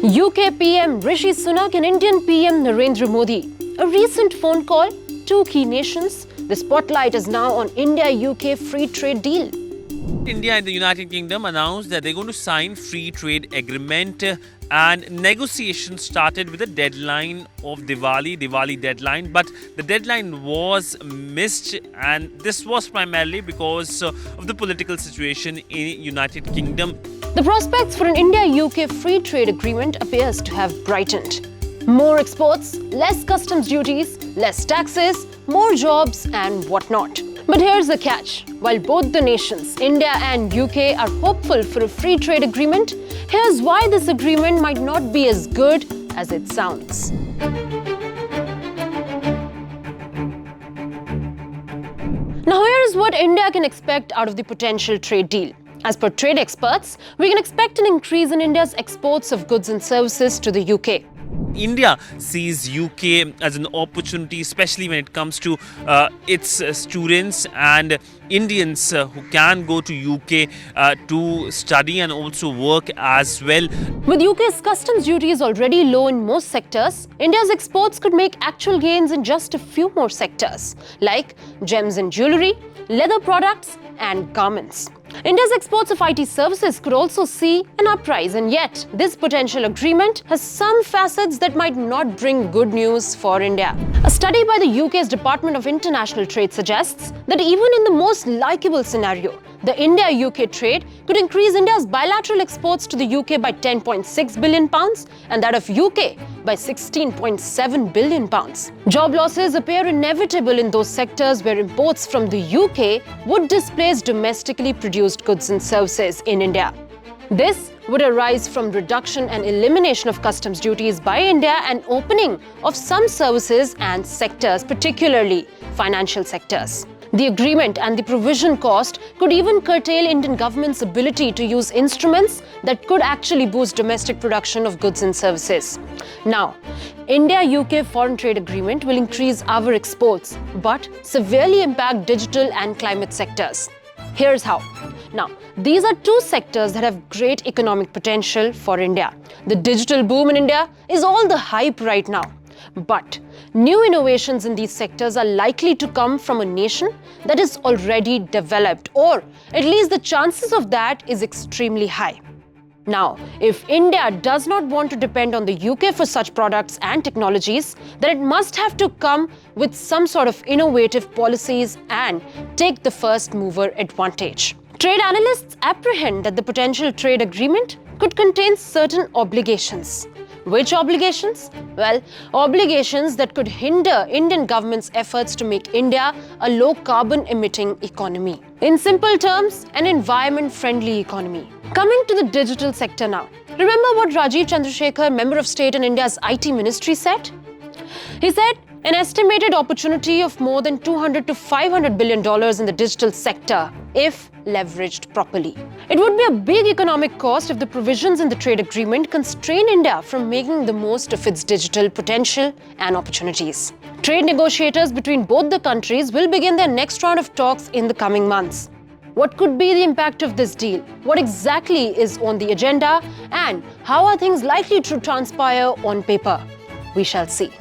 UK PM Rishi Sunak and Indian PM Narendra Modi. A recent phone call, two key nations. The spotlight is now on India-UK free trade deal. India and the United Kingdom announced that they're going to sign free trade agreement and negotiations started with a deadline of Diwali deadline, but the deadline was missed, and this was primarily because of the political situation in United Kingdom. The prospects for an India-UK free trade agreement appears to have brightened. More exports, less customs duties, less taxes, more jobs and whatnot. But here's the catch. While both the nations, India and UK, are hopeful for a free trade agreement, here's why this agreement might not be as good as it sounds. Now here's what India can expect out of the potential trade deal. As per trade experts, we can expect an increase in India's exports of goods and services to the UK. India sees UK as an opportunity, especially when it comes to its students and Indians who can go to UK to study and also work as well. With UK's customs duties already low in most sectors, India's exports could make actual gains in just a few more sectors, like gems and jewellery, leather products and garments. India's exports of IT services could also see an uprise, and yet this potential agreement has some facets that might not bring good news for India. A study by the UK's Department of International Trade suggests that even in the most likeable scenario, the India-UK trade could increase India's bilateral exports to the UK by £10.6 billion and that of UK by £16.7 billion. Job losses appear inevitable in those sectors where imports from the UK would displace domestically produced goods and services in India. This would arise from reduction and elimination of customs duties by India and opening of some services and sectors, particularly financial sectors. The agreement and the provision cost could even curtail Indian government's ability to use instruments that could actually boost domestic production of goods and services. Now, India-UK foreign trade agreement will increase our exports, but severely impact digital and climate sectors. Here's how. Now, these are two sectors that have great economic potential for India. The digital boom in India is all the hype right now. But new innovations in these sectors are likely to come from a nation that is already developed, or at least the chances of that is extremely high. Now, if India does not want to depend on the UK for such products and technologies, then it must have to come with some sort of innovative policies and take the first mover advantage. Trade analysts apprehend that the potential trade agreement could contain certain obligations. Which obligations? Well, obligations that could hinder Indian government's efforts to make India a low-carbon emitting economy. In simple terms, an environment-friendly economy. Coming to the digital sector now. Remember what Rajiv Chandrasekhar, Member of State in India's IT Ministry, said? He said, an estimated opportunity of more than $200 to $500 billion in the digital sector if leveraged properly. It would be a big economic cost if the provisions in the trade agreement constrain India from making the most of its digital potential and opportunities. Trade negotiators between both the countries will begin their next round of talks in the coming months. What could be the impact of this deal? What exactly is on the agenda? And how are things likely to transpire on paper? We shall see.